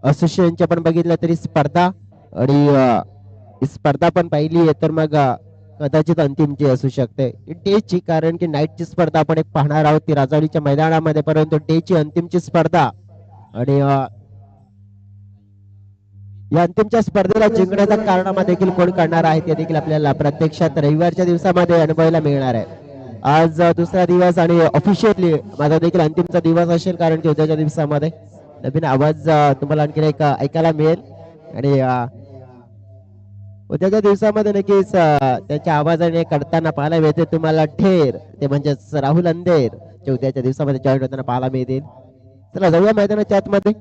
असोसिएशनच्या पण बघितलं तरी स्पर्धा आणि ही स्पर्धा पण पाहिली आहे तर मग कदाचित अंतिमची असू शकते डेची, कारण की नाईटची स्पर्धा आपण एक पाहणार आहोत ती राजवाडीच्या मैदानामध्ये, परंतु डेची अंतिमची स्पर्धा आणि या अंतिमच्या स्पर्धेला जिंकण्याचा कारनामा देखील कोण करणार आहे ते देखील आपल्याला प्रत्यक्षात रविवारच्या दिवसामध्ये अनुभवायला मिळणार आहे. आज दुसरा दिवस आणि ऑफिशियली माझा देखील अंतिमचा दिवस असेल, कारण की उद्याच्या दिवसामध्ये नवीन आवाज तुम्हाला आणखी एक ऐकायला मिळेल आणि उद्याच्या दिवसामध्ये नक्कीच त्याच्या आवाजाने करताना पाहायला मिळते तुम्हाला ठेर, ते म्हणजेच राहुल अंधेर जे उद्याच्या दिवसामध्ये जॉईन होताना पाहायला मिळतील. चला जाऊया मैदानाच्या आतमध्ये.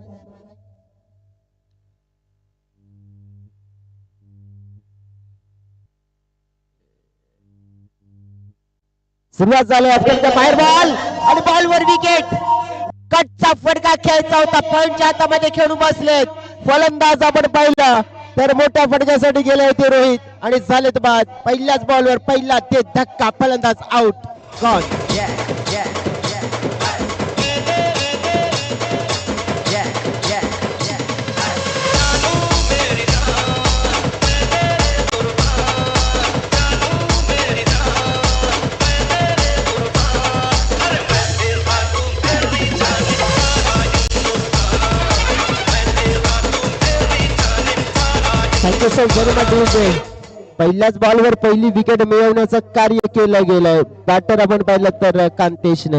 सुरुवात झाली अत्यंत बाहेर बॉल आणि बॉलवर विकेट. कटचा फटका खेळायचा होता, पॉईंटच्या हातामध्ये खेळून बसलेत फलंदाज. आपण पाहिलं तर मोठ्या फटक्यासाठी गेले होते रोहित आणि झालेत बाद. पहिल्याच बॉलवर पहिला ते धक्का, फलंदाज आउट, गॉन. पहिल्याच बॉलवर पहिली विकेट मिळवण्याचं कार्य केलं गेलंय. बॅटर आपण पाहिलं तर कांतेशने.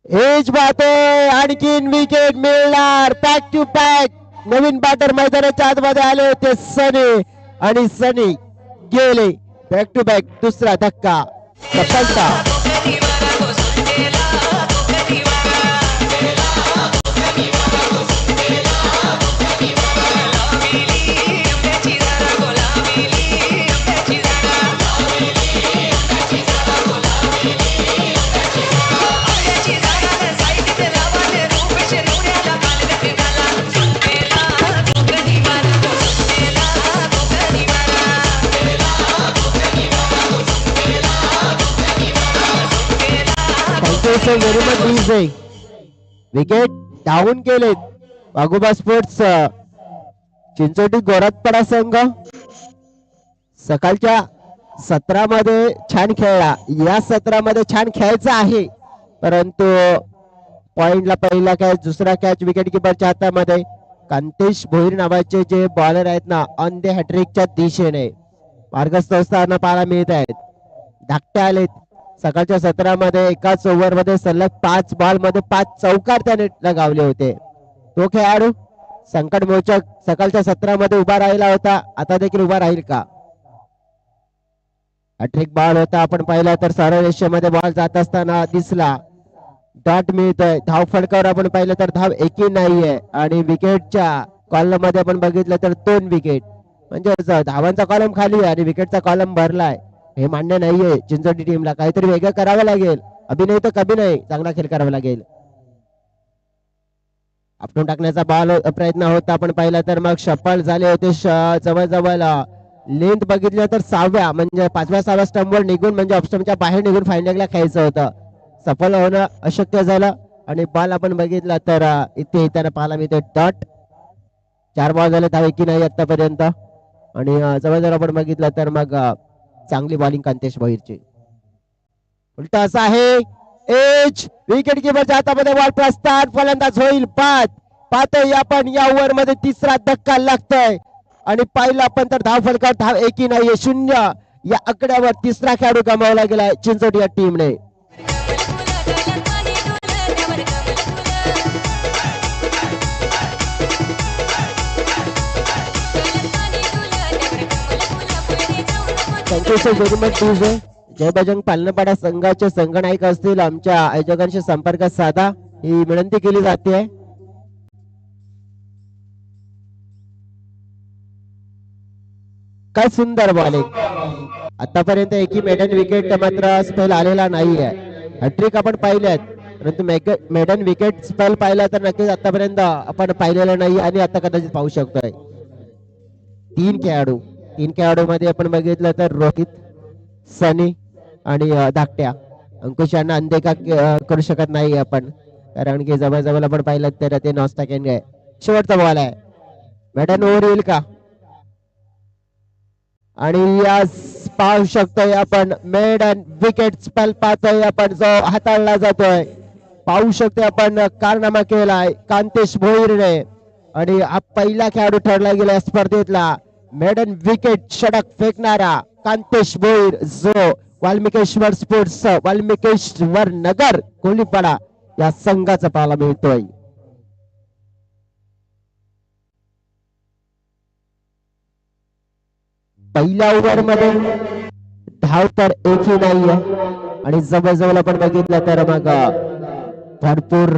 हेच बाते, आणखीन विकेट मिळणार. बॅक टू बॅक नवीन बॅटर मैदानाच्या आतमध्ये आले होते सनी, आणि सनी गेले बॅक टू बॅक. दुसरा धक्का, सफलता. विकेट धावून गेलेत वाघोबा स्पोर्ट्स चिंचोटी गोरखपाडा संघ. सकाळच्या सत्रामध्ये छान खेळला, या सत्रामध्ये छान खेळायचं आहे, परंतु पॉइंटला पहिला कॅच, दुसरा कॅच विकेट किपरच्या हातामध्ये. कांतेश भोईर नावाचे जे बॉलर आहेत ना, ऑन द हॅट्रिकच्या दिशेने मार्गस्थ असताना पाहायला मिळत आहेत. धाकटे आलेत सकाळच्या सत्रामध्ये. एकाच ओव्हर मध्ये सलग 5 बॉल मध्ये 5 चौकार त्याने लगावले होते. तो खेळाडू संकट मोचक सकाळच्या सत्रामध्ये उभा राहिला होता, आता देखील उभा राहील का? हॅट्रिक बॉल होता, आपण पाहिला तर सरळ रेषेमध्ये बॉल जात असताना दिसला. डॉट मिळतोय, धाव फडकावर आपण पाहिलं तर धाव एकही नाहीये, आणि विकेटच्या कॉलम मध्ये आपण बघितलं तर 2 विकेट, म्हणजे धावांचा कॉलम खाली आहे आणि विकेटचा कॉलम भरलाय. हे मान्य नाहीये. चिंचोटी टीमला काहीतरी वेगळं करावं लागेल. अभिनय तर कभी नाही, चांगला खेळ करावा लागेल. आपटून टाकण्याचा बॉल प्रयत्न होता, आपण पाहिला तर मग सफल झाले होते. जवळजवळ लेंथ बघितलं तर 6व्या म्हणजे 5व्या-6व्या स्टंपवर निघून, म्हणजे ऑप्शनच्या बाहेर निघून फायनलला खेळायचं होतं. सफल होणं अशक्य झालं आणि बॉल आपण बघितला तर इथे त्याला पाहायला मिळते डॉट. 4 बॉल झाले, धाव की नाही आतापर्यंत, आणि जवळजवळ आपण बघितलं तर मग चांगली बॉलिंग कांतेश भोईरची. उलट असं आहे, एज विकेट किपरच्या हातामध्ये बॉल प्रस्थान, फलंदाज होईल बाद. पाहतोय आपण या ओव्हर मध्ये तिसरा धक्का लागतोय, आणि पाहिलं आपण तर धाव फलकावर धाव एकही नाहीये, 0 या आकड्यावर तिसरा खेळाडू गमावला गेलाय चिंचोटी या टीमने. Thank you so very much. Jai Bajrang Palanpada संघाचे संघनायक असतील आमच्या आयोजकांशी संपर्क साधा, ही विनंती केली जाते. काय सुंदर बॉलिंग. आतापर्यंत एकही मेडन विकेट मात्र स्पेल आलेला नाहीये. हॅट्रिक आपण पाहिल्यात परंतु मेडन विकेट स्पेल पाहिला तर नक्कीच आतापर्यंत आपण पाहिलेलं नाही आणि आता कदाचित पाहू शकतोय. तीन खेळाडू मध्ये आपण बघितलं तर रोहित, सनी आणि धाकट्या. अंकुश यांना अनदेखा करू शकत नाही आपण, कारण की जवळ आपण पाहिलं तर ते नॉन स्ट्रायकिंग आहे. शेवटचा बॉल आहे, मेडन ओव्हर येईल का? आणि यास पाहू शकतोय आपण मेडन विकेट स्पेल पाहतोय आपण, जो हाताळला जातोय. पाहू शकतोय आपण कारनामा केलाय कांतेश भोईरने आणि हा पहिला खेळाडू ठरला गेला या स्पर्धेतला. मेडन विकेट षटक फेकणारा कांतेश भोईर, जो वाल्मिकेश्वर स्पोर्ट्स वाल्मिकेश्वर नगर कोलीपाडा या संघाचा पाहायला मिळतोय. पहिल्या ओव्हर मध्ये धाव तर एकही नाहीये आणि जवळ आपण बघितलं तर मग भरपूर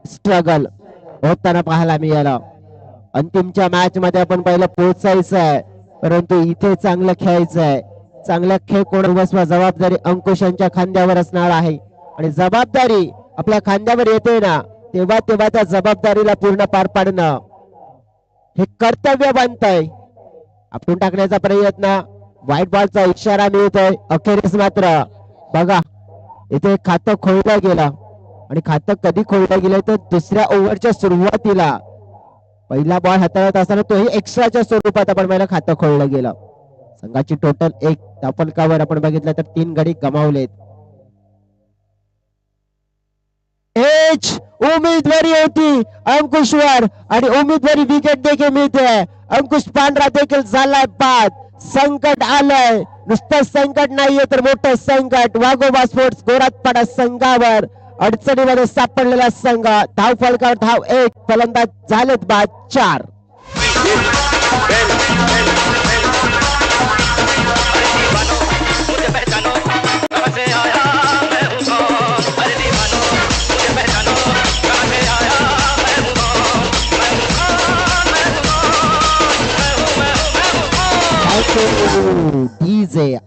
स्ट्रगल होताना पाहायला मिळालं. अंतिमच्या मॅच मध्ये आपण पहिलं पोहोचायचं आहे, परंतु इथे चांगलं खेळायचं आहे. चांगला खेळ कोण बसवा, जबाबदारी अंकुशांच्या खांद्यावर असणार आहे आणि जबाबदारी आपल्या खांद्यावर येते ना, तेव्हा त्या जबाबदारीला पूर्ण पार पाडणं हे कर्तव्य बनतंय. आपण टाकण्याचा प्रयत्न, व्हाईट बॉलचा इशारा मिळतोय. अखेरीस मात्र बघा इथे खातं खोललं गेलं आणि खातं कधी खोललं गेलं तर दुसऱ्या ओव्हरच्या सुरुवातीला पहिला बॉल हाताळत असताना तोही एक्स्ट्राच्या स्वरूपात आपण पहिला खातं खोललं गेलं. संघाची टोटल एक धावफलकावर आपण बघितलं तर 3 गडी गमावलेत. एच उमेदवारी होती अंकुशवर आणि उमेदवारी विकेट देखील मिळते. अंकुश पांढरा देखील झालाय बाद. संकट आलंय, नुसतं संकट नाहीये तर मोठं संकट वाघोबा स्पोर्ट्स गोरातपाडा संघावर. अडचणीमध्ये सापडलेला संघ, धाव फलकावर धाव 1, फलंदाज झालेत बाद 4.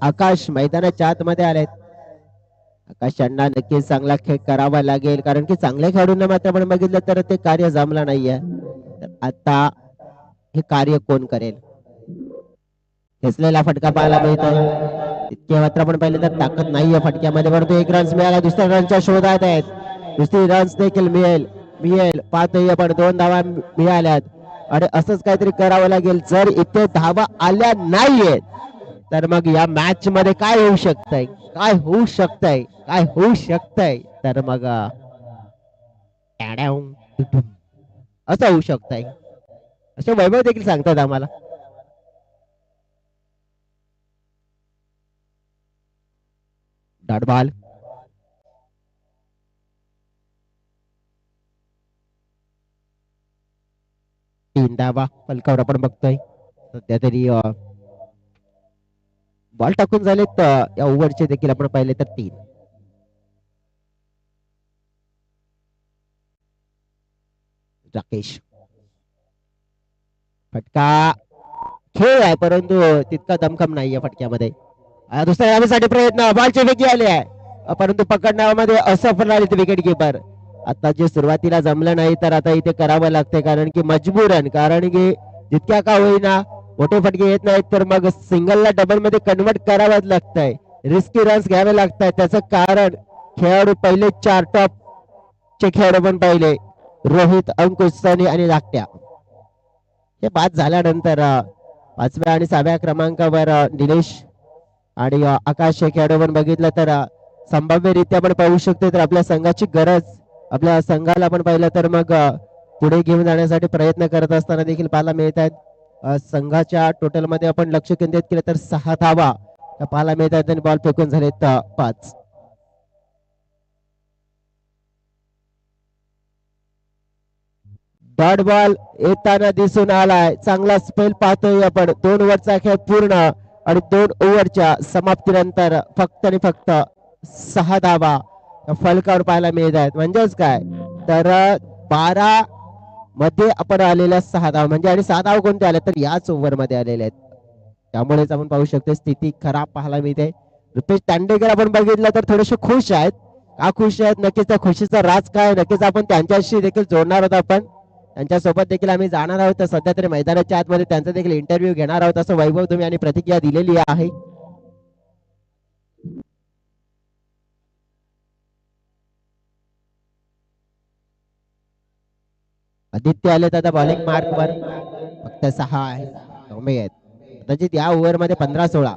आकाश मैदानाच्या आतमध्ये आलेत. आकाश यांना नक्कीच चांगला खेळ करावा लागेल, कारण की चांगल्या खेळाडूंना मात्र आपण बघितलं तर ते कार्य जमलं नाहीये. आता हे कार्य कोण करेल? खेचलेला फटका पाहायला मिळतोय. इतके मात्र आपण पाहिलं तर ताकद नाहीये फटक्यामध्ये, परंतु 1 रन्स मिळाला. दुसऱ्या रनच्या शोधात आहेत, दुसरी रन्स देखील मिळेल पाहतोय आपण. 2 धावा मिळाल्यात आणि असंच काहीतरी करावं लागेल. जर इथे धावा आल्या नाहीयेत तर मग या मॅच मध्ये काय होऊ शकतंय तर मग असं होऊ शकतंय, असे वैभव देखील सांगतात आम्हाला. डॉट बॉल, तीन धावा फलकावर आपण बघतोय. सध्या तरी बॉल टाकून झालेत या ओव्हरचे देखील आपण पाहिले तर 3. राकेश, फटका खेळ आहे परंतु तितका दमखम नाहीये फटक्यामध्ये. दुसऱ्या धावेसाठी प्रयत्न, बॉलचे वेगी आले आहे परंतु पकडण्यामध्ये असफल आले विकेट किपर. आता जे सुरुवातीला जमलं नाही तर आता इथे करावं लागतंय, कारण की मजबूरन, कारण की जितक्या का होईना मोठे फटके येत नाहीत तर मग सिंगलला डबल मध्ये कन्वर्ट करावंच लागतंय. रिस्की रन्स घ्यावे लागतात. त्याचं कारण खेळाडू पहिले 4 टॉप चे खेळाडू पण पाहिले, रोहित, अंकुश, सनी आणि धाकट्या. हे बाद झाल्यानंतर 5व्या आणि 6व्या क्रमांकावर निलेश आणि आकाश हे खेळाडू पण बघितलं तर संभाव्यरित्या आपण पाहू शकतो तर आपल्या संघाची गरज, आपल्या संघाला आपण पाहिलं तर मग पुढे घेऊन जाण्यासाठी प्रयत्न करत असताना देखील पाहायला मिळत आहेत. संघाच्या टोटल मध्ये आपण लक्ष केंद्रित केलं तर 6 धावा पाहायला मिळत आहेत आणि बॉल फेकून झालेत 5. डॉट बॉल येताना दिसून आलाय. चांगला स्पेल पाहतोय आपण. 2 ओव्हरचा खेळ पूर्ण आणि 2 ओव्हरच्या समाप्तीनंतर फक्त आणि फक्त 6 धावा फलकावर पाहायला मिळत आहेत. म्हणजेच काय तर 12 मध्ये आपण आलेल्या 6 धावा म्हणजे, आणि 6 धावा कोणते आले तर याच ओव्हर मध्ये आलेले आहेत. त्यामुळेच आपण पाहू शकतो स्थिती खराब पाहायला मिळते. रुपेश तांडेकर आपण बघितलं तर थोडेसे खुश आहेत, का खुश आहेत, नक्कीच त्या खुशीचा राज काय, नक्कीच आपण त्यांच्याशी देखील जोडणार आहोत. आपण त्यांच्यासोबत देखील आम्ही जाणार आहोत. तर सध्या तरी मैदानाच्या आतमध्ये त्यांचा देखील इंटरव्ह्यू घेणार आहोत, असं वैभव तुम्ही आणि प्रतिक्रिया दिलेली आहे. आदित्य आले आता बॉलिंग मार्क वर, फक्त 6 आहे, कमी आहेत कदाचित या ओव्हर मध्ये 15-16.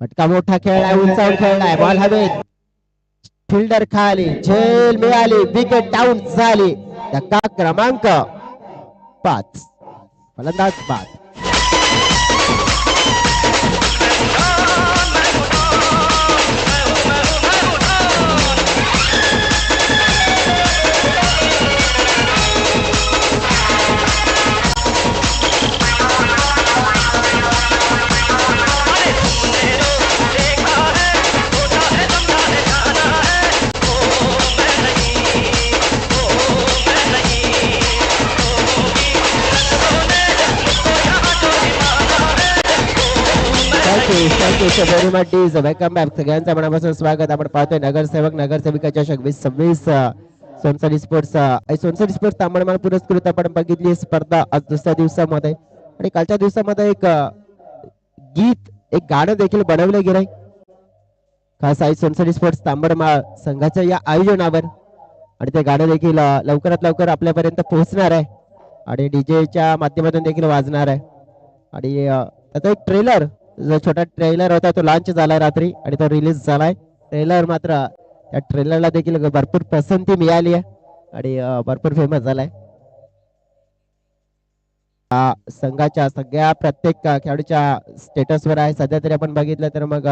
फटका मोठा खेळलाय, उंचावून खेळलाय, बॉल हवेत, फिल्डर खाली, झेल मिळाली, विकेट डाऊन झाली. धक्का क्रमांक 5, फलंदाज बाद. Thank you very much is welcome back. सगळ्यांचं मनापासून स्वागत. आपण पाहतोय नगरसेवक नगरसेविका चषक 2026 सोनसरी स्पोर्ट्स सोनसरी स्पोर्ट्स तांबडमाळ पुरस्कृत आपण बघितली स्पर्धा आज दुसऱ्या दिवसामध्ये. आणि कालच्या दिवसामध्ये एक गीत, एक गाणं देखील बनवलं गेलंय खास आई सोनसरी स्पोर्ट्स तांबडमाळ संघाच्या या आयोजनावर. आणि ते गाणं देखील लवकरात लवकर आपल्यापर्यंत पोहोचणार आहे आणि डीजेच्या माध्यमातून देखील वाजणार आहे. आणि त्याचा एक ट्रेलर, जो छोटा ट्रेलर होता तो लॉन्च झालाय रात्री आणि तो रिलीज झालाय. ट्रेलर मात्र, त्या ट्रेलरला देखील भरपूर पसंती मिळाली आहे आणि भरपूर फेमस झालाय. संघाच्या सगळ्या प्रत्येक खेळाडूच्या स्टेटसवर आहे. सध्या तरी आपण बघितलं तर मग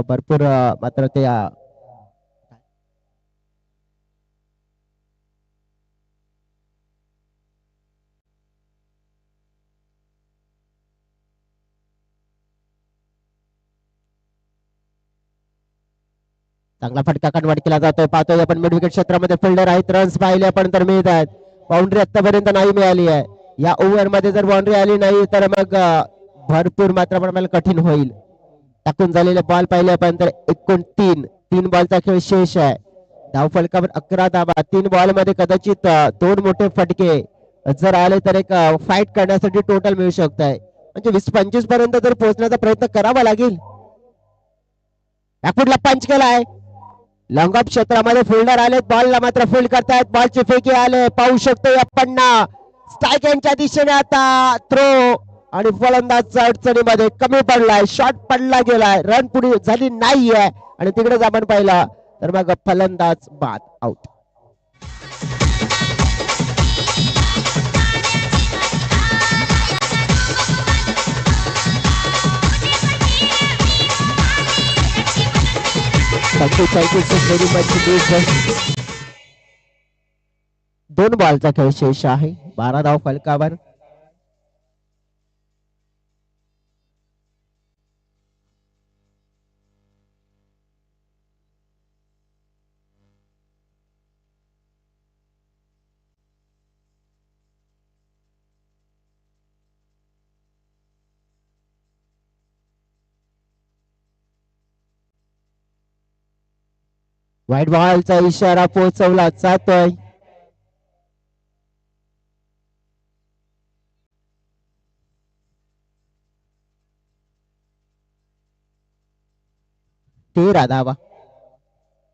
भरपूर मात्र ते चांगला फटका कन्वर्ट केला जातोय. पाहतोय आपण मिड विकेट क्षेत्रामध्ये फिल्डर आहेत, रन्स पाहिले आपण तर मिळत आहेत. बाउंड्री आतापर्यंत नाही मिळाली आहे. या ओव्हर मध्ये जर बाउंड्री आली नाही तर मग भरपूर मात्र आपल्याला कठीण होईल. टाकून झालेले बॉल पाहिले आपण तर एकूण 3 बॉलचा खेळ शेष आहे. धाव फलकावर 11 धावा. 3 बॉल मध्ये कदाचित 2 मोठे फटके जर आले तर एक फाईट करण्यासाठी टोटल मिळू शकत आहे. म्हणजे 20-25 पर्यंत जर पोहोचण्याचा प्रयत्न करावा लागेल. यापुढला पंच केलाय, लॉंग ऑफ क्षेत्रामध्ये फिल्डर आले, बॉलला मात्र फील्ड करतायत. बॉलची फेकी आले, पाहू शकतो आपण स्ट्राईक यांच्या दिशेने आता थ्रो आणि फलंदाज अडचणीमध्ये कमी पडलाय. शॉट पडला गेलाय, रन पुढे झाली नाहीये आणि तिकडेच आपण पाहिला तर मग फलंदाज बाद, आउट. दोन बॉलचा खेळ शेष आहे. 12 धाव फलकावर. व्हाईट बॉलचा इशारा पोहोचवला जातोय. तेरा धावा.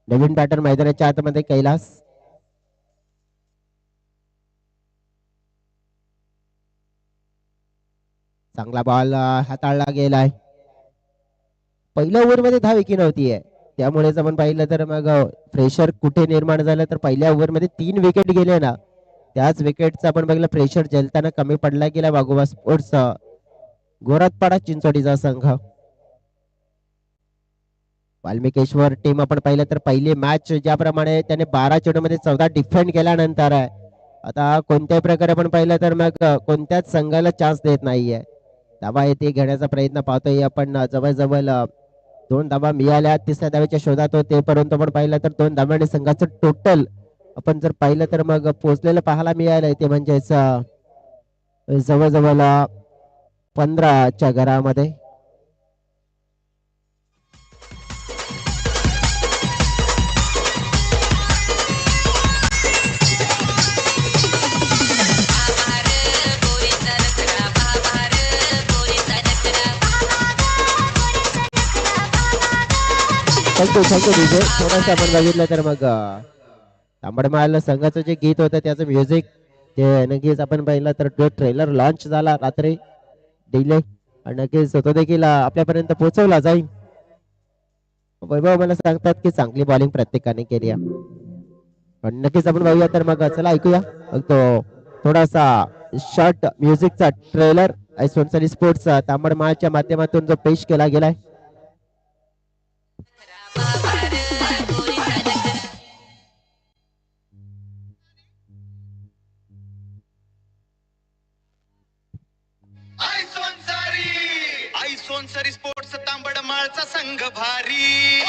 नवीन बॅटर मैदानाच्या आतमध्ये कैलास. चांगला बॉल हाताळला गेलाय. पहिल्या ओव्हर मध्ये धाव एकी नव्हती, त्यामुळे आपण पाहिलं तर मग प्रेशर कुठे निर्माण झालं तर पहिल्या ओव्हर मध्ये 3 विकेट गेले ना, त्याच विकेटचा आपण बघितलं प्रेशर झेलताना कमी पडला गेला वाघोबा स्पोर्ट्स गोरखपाडा चिंचोडीचा संघ. वाल्मिकेश्वर टीम आपण पाहिलं तर पहिली मॅच ज्याप्रमाणे त्याने 12 चेंडूमध्ये 14 डिफेंड केल्यानंतर आहे, आता कोणत्याही प्रकारे आपण पाहिलं तर मग कोणत्याच संघाला चान्स देत नाहीये. धावा येथे घेण्याचा प्रयत्न पाहतोय आपण. जवळजवळ 2 धावा मिळाल्या, तिसऱ्या धावेच्या शोधात होते, परंतु आपण पाहिलं तर 2 धाव्याने संघाचं टोटल आपण जर पाहिलं तर मग पोहोचलेलं पाहायला मिळालंय ते म्हणजेच जवळजवळ 15च्या घरामध्ये. Thank you DJ. थोडंसं आपण बघितलं तर मग तांबडमाळ संघाचं जे गीत होतं त्याचं म्युझिक ते नक्कीच आपण पाहिलं तर तो ट्रेलर लॉन्च झाला रात्री डिले आणि नक्कीच तो देखील आपल्यापर्यंत पोहोचवला जाईल. वैभव मला सांगतात की चांगली बॉलिंग प्रत्येकाने केली आहे. पण नक्कीच आपण बघूया तर मग चला ऐकूया मग तो थोडासा शॉर्ट म्युझिकचा ट्रेलर सोनसरी स्पोर्ट्स तांबडमाळच्या माध्यमातून जो पेश केला गेलाय. आई सोनसरी स्पोर्ट्स तांबडमाळचा संघ भारी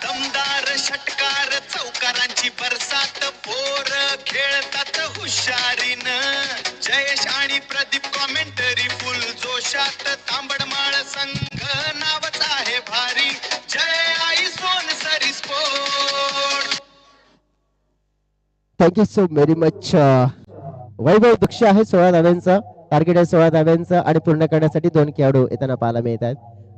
दमदार षटकार चौकारांची बरसात पोर खेळतात हुशारीनं जयेश आणि प्रदीप कॉमेंटरी फुल जोशात तांबडमाळ संघ नावच आहे भारी Jai Aai Sonsari sports. Thank you so very much. Vaibhav Daksh आहे 16 धाव्यांचा टार्गेट आहे 16 धाव्यांचा आणि पूर्ण करण्यासाठी 2 खेळाडू येताना पाहायला मिळत आहेत.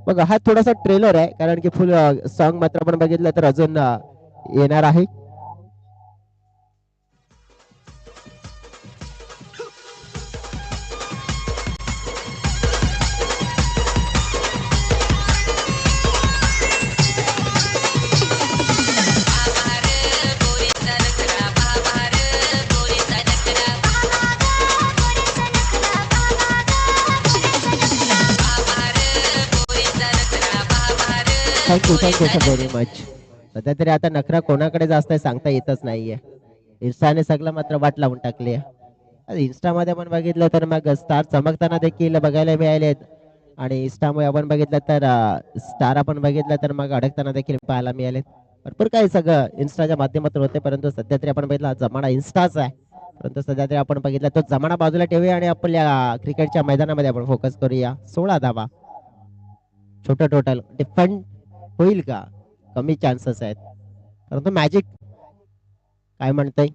मग हा थोडासा ट्रेलर आहे कारण की फुल सॉन्ग मात्र आपण बघितलं तर अजून येणार आहे. Thank you very much. सध्या तरी आता नखरा कोणाकडे जास्त आहे सांगता येतच नाहीये. इन्स्टाने सगळं मात्र वाट लावून टाकली आहे. इन्स्टामध्ये आपण बघितलं तर मग स्टार चमकताना देखील बघायला मिळालेत आणि इन्स्टामुळे आपण बघितलं तर स्टार आपण बघितलं तर मग अडकताना देखील पाहायला मिळालेत. भरपूर काही सगळं इन्स्टाच्या माध्यमातून होते परंतु सध्या तरी आपण बघितला जमाना इन्स्टाचा आहे. परंतु सध्या तरी आपण बघितलं तो जमाना बाजूला ठेवूया आणि आपल्या क्रिकेटच्या मैदानामध्ये आपण फोकस करूया. 16 धावा छोटं टोटल डिफेंड होईल का कमी चान्सेस आहेत परंतु मॅजिक काय म्हणतंय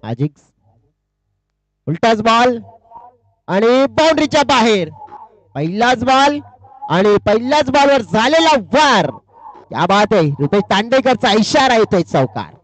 मॅजिक उलटाच बॉल आणि बाउंड्रीच्या बाहेर पहिलाच बॉल आणि पहिल्याच बॉलवर झालेला वार. क्या बात आहे. रुपेश तांडेकरचा इशारा येतोय चौकार.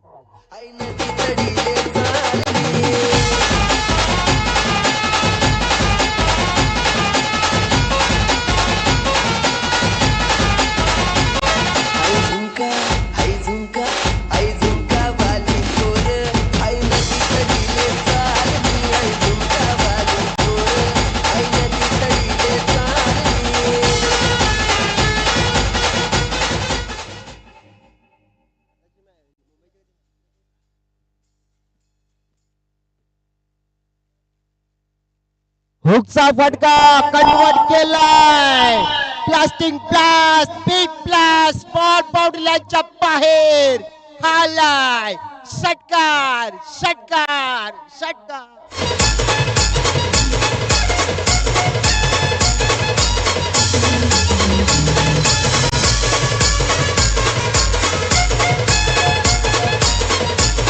हुकचा फटका कन्वर्ट केलाय. Plastic blast big blast ball बाउंड्रीच्या बाहेर हालाय. षटकार षटकार षटकार.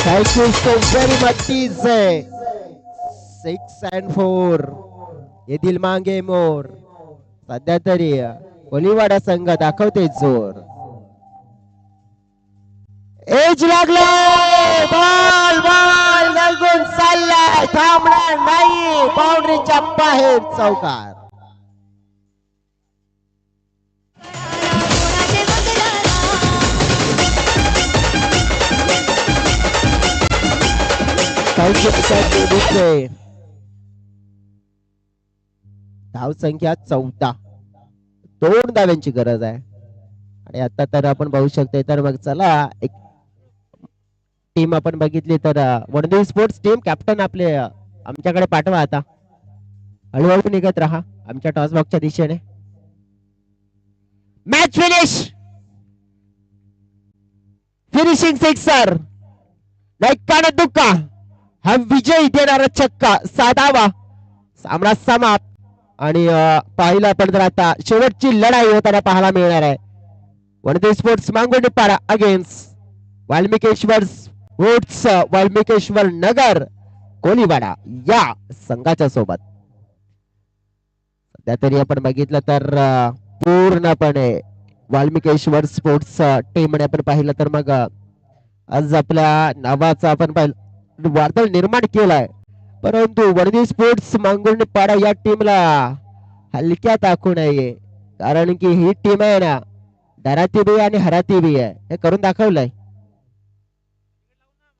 Thank you so very much. 6 and 4 येथील मांगे मोर. सध्या तरी कोलीवाडा संघ दाखवते जोर. एज लागलाय बॉल बॉल लागून चाललाय थांबणार नाही. बाउंड्रीच्या बाहेर चौकार. धाव संख्या 14. 2 धाव्यांची गरज आहे आणि आता तर आपण बघू शकतो तर मग चला एक टीम आपण बघितली तर वनडे स्पोर्ट्स टीम कॅप्टन आपले आमच्याकडे पाठवा. आता हळूहळू निघत राहा आमच्या टॉस बॉक्सच्या दिशेने. मॅच फिनिशिंग सिक्सर लाईकाना दुक्का हा विजय देणारा छक्का. 7वा सामना समाप्त आणि पाहिलं आपण तर आता शेवटची लढाई होताना पाहायला मिळणार आहे. वनडे स्पोर्ट्स मांगोंडीपाडा अगेन्स्ट वाल्मिकेश्वर स्पोर्ट्स वाल्मिकेश्वर नगर कोलीवाडा या संघाच्या सोबत. सध्या तरी आपण बघितलं तर पूर्णपणे वाल्मिकेश्वर स्पोर्ट्स टीमने आपण पाहिलं तर मग आज आपल्या नावाचा आपण पाहिलं वादळ निर्माण केलाय, परंतु वर्दी स्पोर्ट्स मांगुर्णी पाडा या टीमला हलक्या टाकू नये, कारण की ही टीम आहे ना डराती बी आणि हराती बी आहे, हे करून दाखवलंय.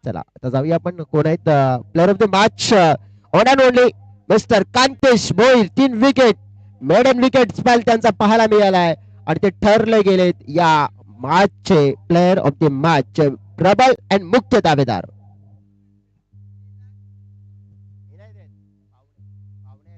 चला आता जाऊया आपण कोण आहेत player of the match. One and only mister Kantesh Bhoir, 3 wicket maiden wicket spell त्यांचा पाहायला मिळालाय आणि ते ठरले गेलेत या मॅचचे प्लेअर ऑफ द मॅच, प्रबळ अँड मुख्य दावेदार.